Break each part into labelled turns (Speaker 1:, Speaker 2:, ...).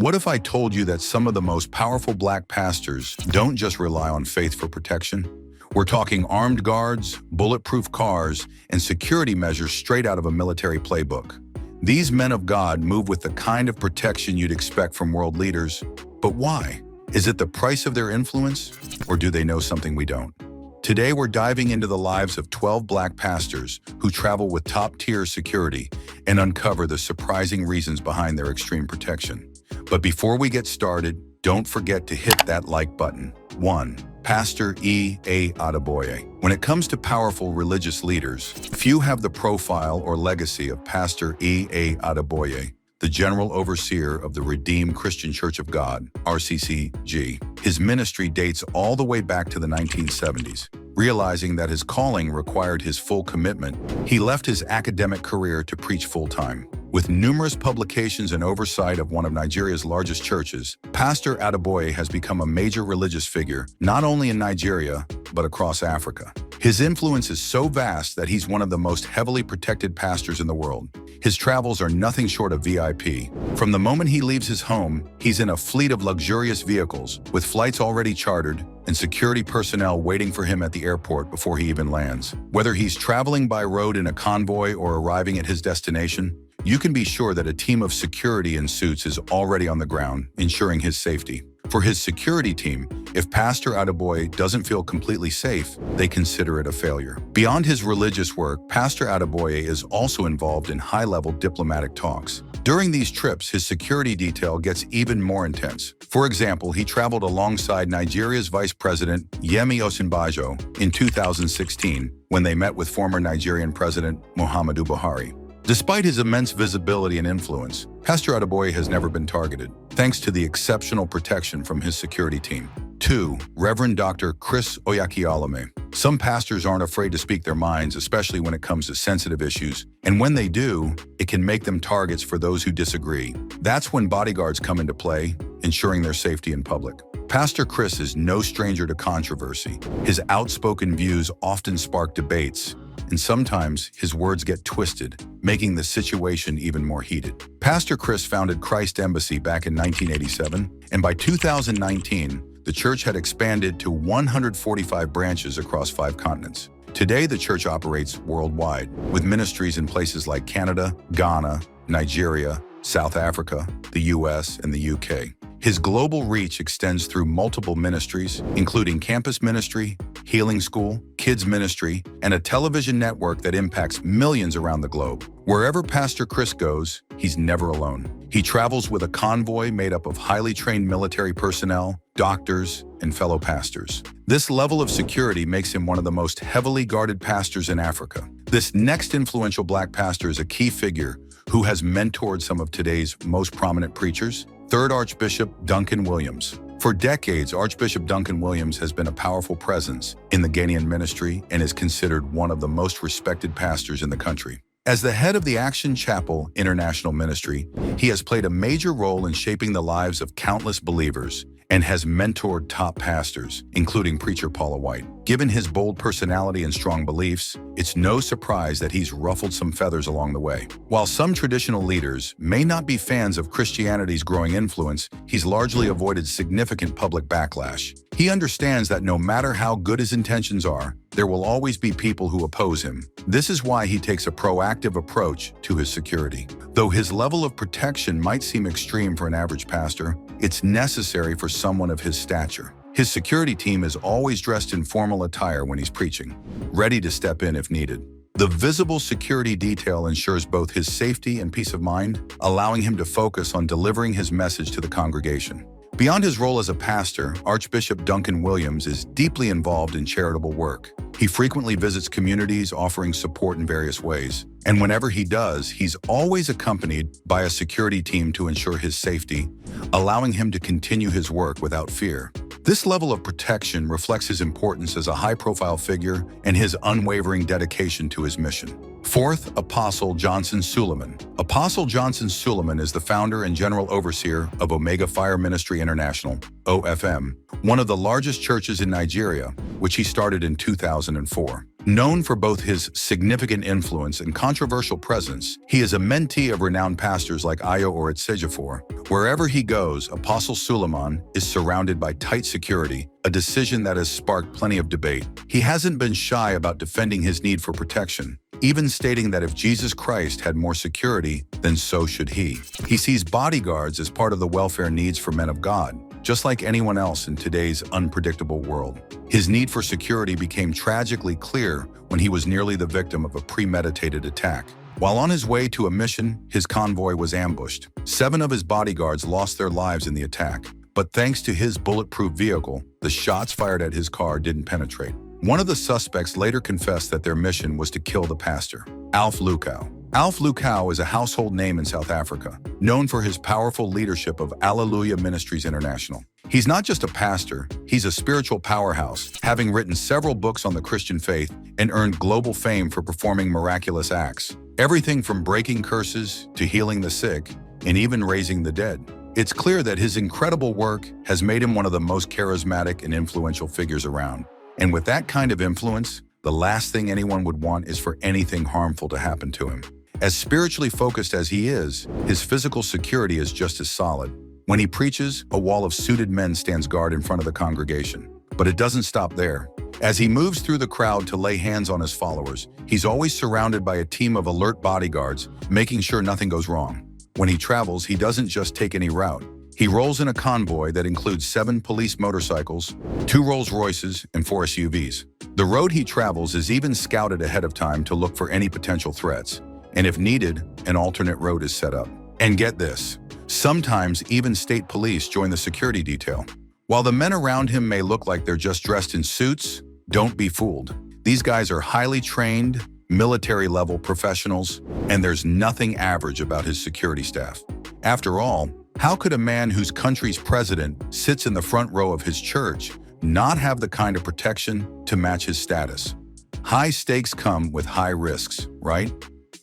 Speaker 1: What if I told you that some of the most powerful black pastors don't just rely on faith for protection? We're talking armed guards, bulletproof cars, and security measures straight out of a military playbook. These men of God move with the kind of protection you'd expect from world leaders. But why? Is it the price of their influence, or do they know something we don't? Today, we're diving into the lives of 12 black pastors who travel with top-tier security and uncover the surprising reasons behind their extreme protection. But before we get started, don't forget to hit that like button. 1. Pastor E.A. Adeboye. When it comes to powerful religious leaders, few have the profile or legacy of Pastor E.A. Adeboye, the General Overseer of the Redeemed Christian Church of God, RCCG. His ministry dates all the way back to the 1970s. Realizing that his calling required his full commitment, he left his academic career to preach full-time. With numerous publications and oversight of one of Nigeria's largest churches, Pastor Adeboye has become a major religious figure, not only in Nigeria, but across Africa. His influence is so vast that he's one of the most heavily protected pastors in the world. His travels are nothing short of VIP. From the moment he leaves his home, he's in a fleet of luxurious vehicles, with flights already chartered and security personnel waiting for him at the airport before he even lands. Whether he's traveling by road in a convoy or arriving at his destination, you can be sure that a team of security in suits is already on the ground, ensuring his safety. For his security team, if Pastor Adeboye doesn't feel completely safe, they consider it a failure. Beyond his religious work, Pastor Adeboye is also involved in high-level diplomatic talks. During these trips, his security detail gets even more intense. For example, he traveled alongside Nigeria's Vice President Yemi Osinbajo in 2016 when they met with former Nigerian President Muhammadu Buhari. Despite his immense visibility and influence, Pastor Adeboye has never been targeted, thanks to the exceptional protection from his security team. 2. Reverend Dr. Chris Oyakhilome. Some pastors aren't afraid to speak their minds, especially when it comes to sensitive issues, and when they do, it can make them targets for those who disagree. That's when bodyguards come into play, ensuring their safety in public. Pastor Chris is no stranger to controversy. His outspoken views often spark debates, and sometimes his words get twisted, making the situation even more heated. Pastor Chris founded Christ Embassy back in 1987, and by 2019, the church had expanded to 145 branches across 5 continents. Today, the church operates worldwide, with ministries in places like Canada, Ghana, Nigeria, South Africa, the US, and the UK. His global reach extends through multiple ministries, including campus ministry, healing school, kids ministry, and a television network that impacts millions around the globe. Wherever Pastor Chris goes, he's never alone. He travels with a convoy made up of highly trained military personnel, doctors, and fellow pastors. This level of security makes him one of the most heavily guarded pastors in Africa. This next influential black pastor is a key figure who has mentored some of today's most prominent preachers. 3rd Archbishop Duncan Williams. For decades, Archbishop Duncan Williams has been a powerful presence in the Ghanaian ministry and is considered one of the most respected pastors in the country. As the head of the Action Chapel International Ministry, he has played a major role in shaping the lives of countless believers and has mentored top pastors, including preacher Paula White. Given his bold personality and strong beliefs, it's no surprise that he's ruffled some feathers along the way. While some traditional leaders may not be fans of Christianity's growing influence, he's largely avoided significant public backlash. He understands that no matter how good his intentions are, there will always be people who oppose him. This is why he takes a proactive approach to his security. Though his level of protection might seem extreme for an average pastor, it's necessary for someone of his stature. His security team is always dressed in formal attire when he's preaching, ready to step in if needed. The visible security detail ensures both his safety and peace of mind, allowing him to focus on delivering his message to the congregation. Beyond his role as a pastor, Archbishop Duncan Williams is deeply involved in charitable work. He frequently visits communities offering support in various ways. And whenever he does, he's always accompanied by a security team to ensure his safety, allowing him to continue his work without fear. This level of protection reflects his importance as a high-profile figure and his unwavering dedication to his mission. 4th, Apostle Johnson Suleiman. Apostle Johnson Suleiman is the founder and general overseer of Omega Fire Ministry International, OFM, one of the largest churches in Nigeria, which he started in 2004. Known for both his significant influence and controversial presence, he is a mentee of renowned pastors like Io or Ejiofor. Wherever he goes, Apostle Suleiman is surrounded by tight security, a decision that has sparked plenty of debate. He hasn't been shy about defending his need for protection, even stating that if Jesus Christ had more security, then so should he. He sees bodyguards as part of the welfare needs for men of God, just like anyone else in today's unpredictable world. His need for security became tragically clear when he was nearly the victim of a premeditated attack. While on his way to a mission, his convoy was ambushed. 7 of his bodyguards lost their lives in the attack, but thanks to his bulletproof vehicle, the shots fired at his car didn't penetrate. One of the suspects later confessed that their mission was to kill the pastor, Alf Lukau. Alf Lukau is a household name in South Africa, known for his powerful leadership of Alleluia Ministries International. He's not just a pastor, he's a spiritual powerhouse, having written several books on the Christian faith and earned global fame for performing miraculous acts. Everything from breaking curses to healing the sick and even raising the dead. It's clear that his incredible work has made him one of the most charismatic and influential figures around. And with that kind of influence, the last thing anyone would want is for anything harmful to happen to him. As spiritually focused as he is, his physical security is just as solid. When he preaches, a wall of suited men stands guard in front of the congregation. But it doesn't stop there. As he moves through the crowd to lay hands on his followers, he's always surrounded by a team of alert bodyguards, making sure nothing goes wrong. When he travels, he doesn't just take any route. He rolls in a convoy that includes 7 police motorcycles, 2 Rolls Royces, and 4 SUVs. The road he travels is even scouted ahead of time to look for any potential threats. And if needed, an alternate road is set up. And get this, sometimes even state police join the security detail. While the men around him may look like they're just dressed in suits, don't be fooled. These guys are highly trained, military-level professionals, and there's nothing average about his security staff. After all, how could a man whose country's president sits in the front row of his church not have the kind of protection to match his status? High stakes come with high risks, right?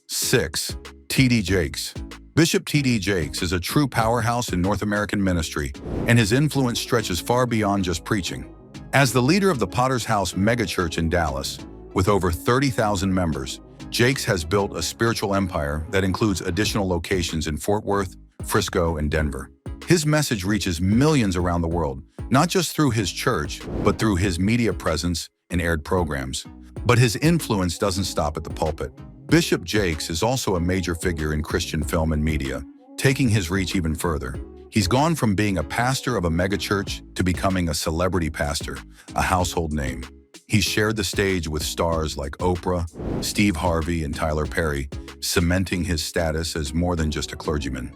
Speaker 1: 6. T.D. Jakes. Bishop T.D. Jakes is a true powerhouse in North American ministry, and his influence stretches far beyond just preaching. As the leader of the Potter's House megachurch in Dallas, with over 30,000 members, Jakes has built a spiritual empire that includes additional locations in Fort Worth, Frisco, and Denver. His message reaches millions around the world, not just through his church, but through his media presence and aired programs. But his influence doesn't stop at the pulpit. Bishop Jakes is also a major figure in Christian film and media, taking his reach even further. He's gone from being a pastor of a megachurch to becoming a celebrity pastor, a household name. He's shared the stage with stars like Oprah, Steve Harvey, and Tyler Perry, cementing his status as more than just a clergyman.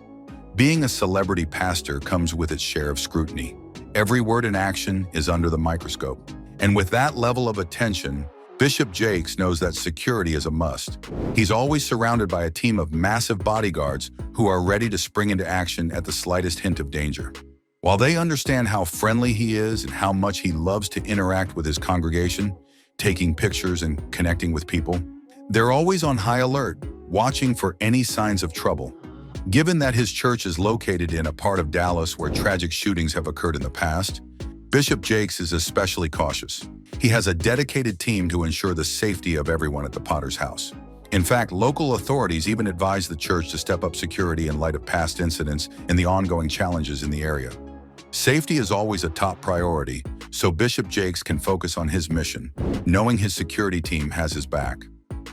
Speaker 1: Being a celebrity pastor comes with its share of scrutiny. Every word and action is under the microscope. And with that level of attention, Bishop Jakes knows that security is a must. He's always surrounded by a team of massive bodyguards who are ready to spring into action at the slightest hint of danger. While they understand how friendly he is and how much he loves to interact with his congregation, taking pictures and connecting with people, they're always on high alert, watching for any signs of trouble. Given that his church is located in a part of Dallas where tragic shootings have occurred in the past, Bishop Jakes is especially cautious. He has a dedicated team to ensure the safety of everyone at the Potter's House. In fact, local authorities even advise the church to step up security in light of past incidents and the ongoing challenges in the area. Safety is always a top priority, so Bishop Jakes can focus on his mission, knowing his security team has his back.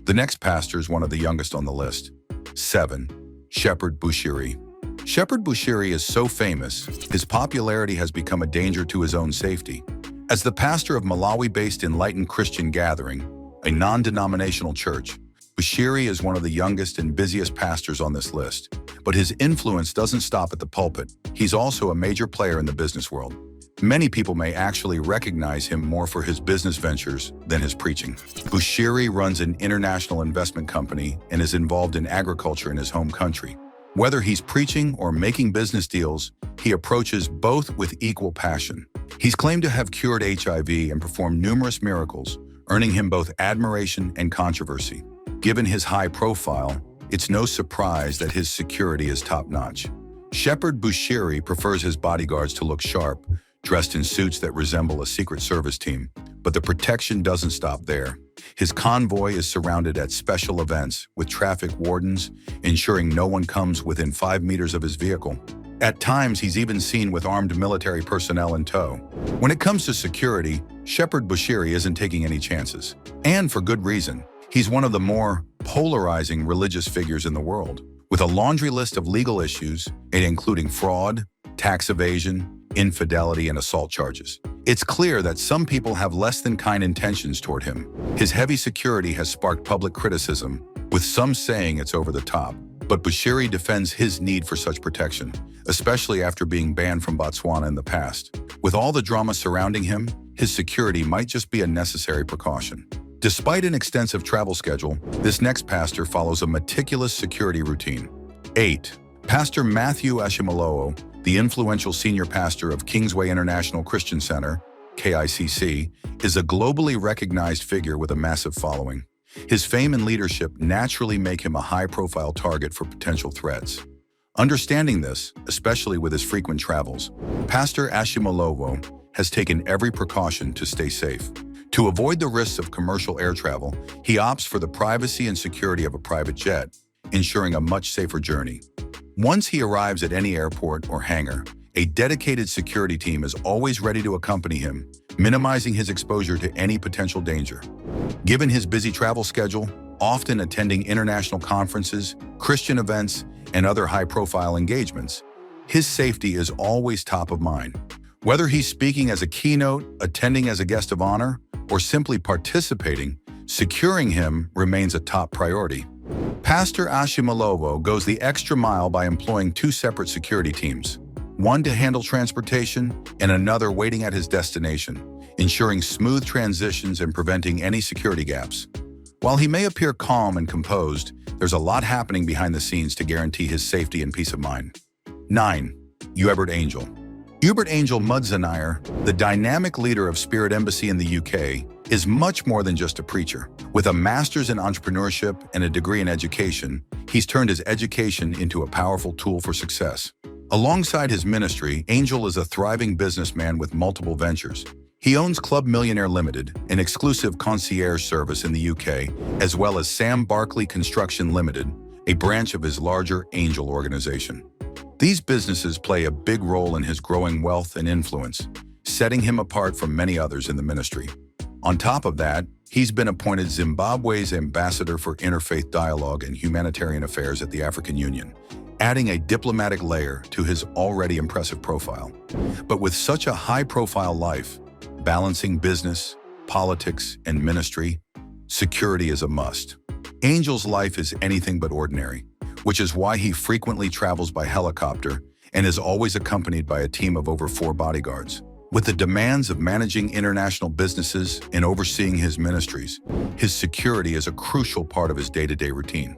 Speaker 1: The next pastor is one of the youngest on the list. 7. Shepherd Bushiri. Shepherd Bushiri is so famous, his popularity has become a danger to his own safety. As the pastor of Malawi-based Enlightened Christian Gathering, a non-denominational church, Bushiri is one of the youngest and busiest pastors on this list. But his influence doesn't stop at the pulpit. He's also a major player in the business world. Many people may actually recognize him more for his business ventures than his preaching. Bushiri runs an international investment company and is involved in agriculture in his home country. Whether he's preaching or making business deals, he approaches both with equal passion. He's claimed to have cured HIV and performed numerous miracles, earning him both admiration and controversy. Given his high profile, it's no surprise that his security is top-notch. Shepherd Bushiri prefers his bodyguards to look sharp, dressed in suits that resemble a Secret Service team, But the protection doesn't stop there. His convoy is surrounded at special events with traffic wardens, ensuring no one comes within 5 meters of his vehicle. At times, he's even seen with armed military personnel in tow. When it comes to security, Shepherd Bushiri isn't taking any chances. And for good reason. He's one of the more polarizing religious figures in the world, with a laundry list of legal issues, including fraud, tax evasion, infidelity, and assault charges. It's clear that some people have less than kind intentions toward him. His heavy security has sparked public criticism, with some saying it's over the top. But Bushiri defends his need for such protection, especially after being banned from Botswana in the past. With all the drama surrounding him, his security might just be a necessary precaution. Despite an extensive travel schedule, this next pastor follows a meticulous security routine. 8. Pastor Matthew Ashimolowo, the influential senior pastor of Kingsway International Christian Center, KICC, is a globally recognized figure with a massive following. His fame and leadership naturally make him a high-profile target for potential threats. Understanding this, especially with his frequent travels, Pastor Ashimolowo has taken every precaution to stay safe. To avoid the risks of commercial air travel, he opts for the privacy and security of a private jet, ensuring a much safer journey. Once he arrives at any airport or hangar, a dedicated security team is always ready to accompany him, minimizing his exposure to any potential danger. Given his busy travel schedule, often attending international conferences, Christian events, and other high-profile engagements, his safety is always top of mind. Whether he's speaking as a keynote, attending as a guest of honor, or simply participating, securing him remains a top priority. Pastor Ashimolowo goes the extra mile by employing 2 separate security teams, one to handle transportation and another waiting at his destination, ensuring smooth transitions and preventing any security gaps. While he may appear calm and composed, there's a lot happening behind the scenes to guarantee his safety and peace of mind. 9. Hubert Angel. Hubert Angel Mudzanayer, the dynamic leader of Spirit Embassy in the UK, is much more than just a preacher. With a master's in entrepreneurship and a degree in education, he's turned his education into a powerful tool for success. Alongside his ministry, Angel is a thriving businessman with multiple ventures. He owns Club Millionaire Limited, an exclusive concierge service in the UK, as well as Sam Barkley Construction Limited, a branch of his larger Angel organization. These businesses play a big role in his growing wealth and influence, setting him apart from many others in the ministry. On top of that, he's been appointed Zimbabwe's ambassador for interfaith dialogue and humanitarian affairs at the African Union, adding a diplomatic layer to his already impressive profile. But with such a high-profile life, balancing business, politics, and ministry, security is a must. Angel's life is anything but ordinary, which is why he frequently travels by helicopter and is always accompanied by a team of over 4 bodyguards. With the demands of managing international businesses and overseeing his ministries, his security is a crucial part of his day-to-day routine.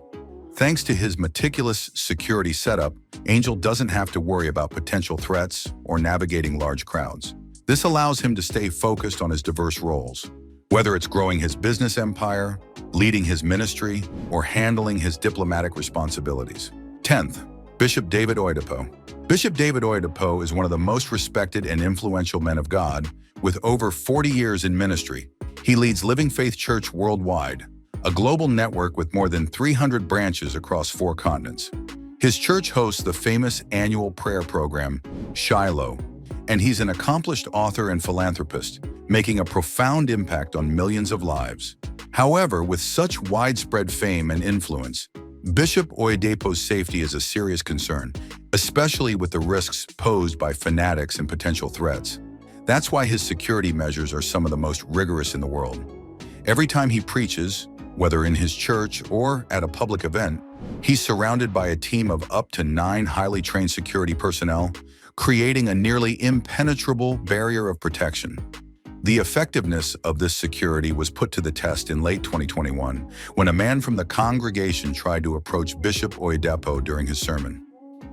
Speaker 1: Thanks to his meticulous security setup, Angel doesn't have to worry about potential threats or navigating large crowds. This allows him to stay focused on his diverse roles, whether it's growing his business empire, leading his ministry, or handling his diplomatic responsibilities. 10th, Bishop David Oyedepo. Bishop David Oyedepo is one of the most respected and influential men of God, with over 40 years in ministry. He leads Living Faith Church worldwide, a global network with more than 300 branches across 4 continents. His church hosts the famous annual prayer program, Shiloh, and he's an accomplished author and philanthropist, making a profound impact on millions of lives. However, with such widespread fame and influence, Bishop Oyedepo's safety is a serious concern, especially with the risks posed by fanatics and potential threats. That's why his security measures are some of the most rigorous in the world. Every time he preaches, whether in his church or at a public event, he's surrounded by a team of up to 9 highly trained security personnel, creating a nearly impenetrable barrier of protection. The effectiveness of this security was put to the test in late 2021 when a man from the congregation tried to approach Bishop Oyedepo during his sermon.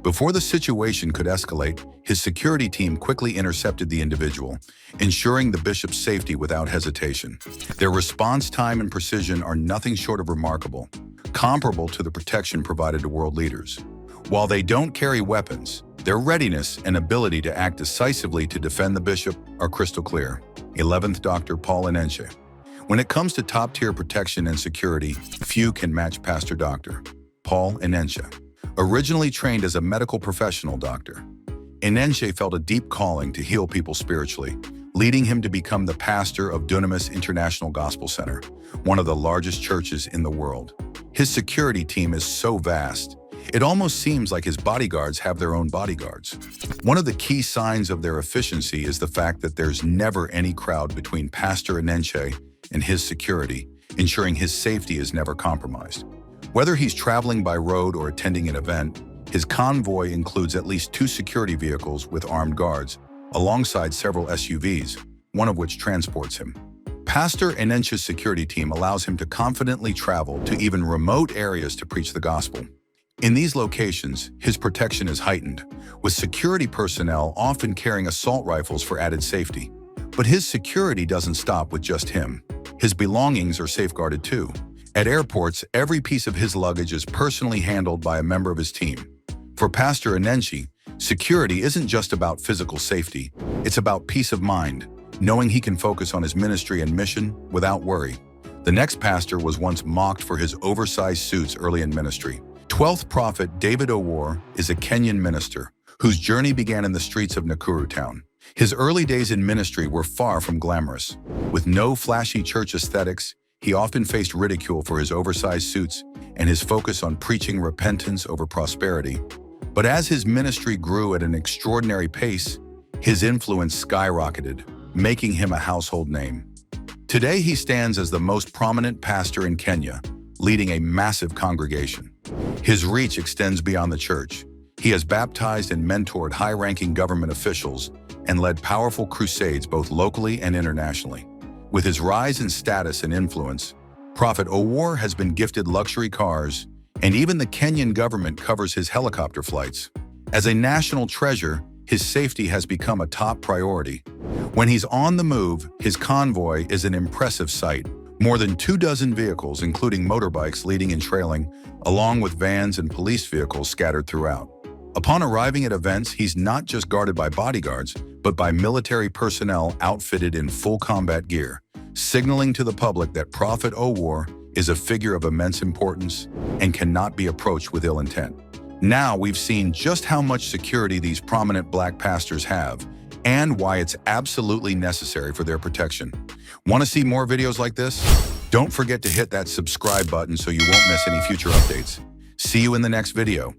Speaker 1: Before the situation could escalate, his security team quickly intercepted the individual, ensuring the bishop's safety without hesitation. Their response time and precision are nothing short of remarkable, comparable to the protection provided to world leaders. While they don't carry weapons, their readiness and ability to act decisively to defend the bishop are crystal clear. 11th Dr. Paul Enenche. When it comes to top-tier protection and security, few can match Pastor Dr. Paul Enenche. Originally trained as a medical professional doctor, Enenche felt a deep calling to heal people spiritually, leading him to become the pastor of Dunamis International Gospel Center, one of the largest churches in the world. His security team is so vast, it almost seems like his bodyguards have their own bodyguards. One of the key signs of their efficiency is the fact that there's never any crowd between Pastor Enenche and his security, ensuring his safety is never compromised. Whether he's traveling by road or attending an event, his convoy includes at least 2 security vehicles with armed guards, alongside several SUVs, one of which transports him. Pastor Enenche's security team allows him to confidently travel to even remote areas to preach the gospel. In these locations, his protection is heightened, with security personnel often carrying assault rifles for added safety. But his security doesn't stop with just him. His belongings are safeguarded too. At airports, every piece of his luggage is personally handled by a member of his team. For Pastor Enenche, security isn't just about physical safety, it's about peace of mind, knowing he can focus on his ministry and mission without worry. The next pastor was once mocked for his oversized suits early in ministry. 12th prophet David Owuor is a Kenyan minister whose journey began in the streets of Nakuru town. His early days in ministry were far from glamorous. With no flashy church aesthetics, he often faced ridicule for his oversized suits and his focus on preaching repentance over prosperity. But as his ministry grew at an extraordinary pace, his influence skyrocketed, making him a household name. Today, he stands as the most prominent pastor in Kenya, leading a massive congregation. His reach extends beyond the church. He has baptized and mentored high-ranking government officials and led powerful crusades both locally and internationally. With his rise in status and influence, Prophet Owuor has been gifted luxury cars, and even the Kenyan government covers his helicopter flights. As a national treasure, his safety has become a top priority. When he's on the move, his convoy is an impressive sight. More than 24 vehicles, including motorbikes leading and trailing, along with vans and police vehicles scattered throughout. Upon arriving at events, he's not just guarded by bodyguards, but by military personnel outfitted in full combat gear, signaling to the public that Prophet Owuor is a figure of immense importance and cannot be approached with ill intent. Now we've seen just how much security these prominent black pastors have and why it's absolutely necessary for their protection. Want to see more videos like this? Don't forget to hit that subscribe button so you won't miss any future updates. See you in the next video.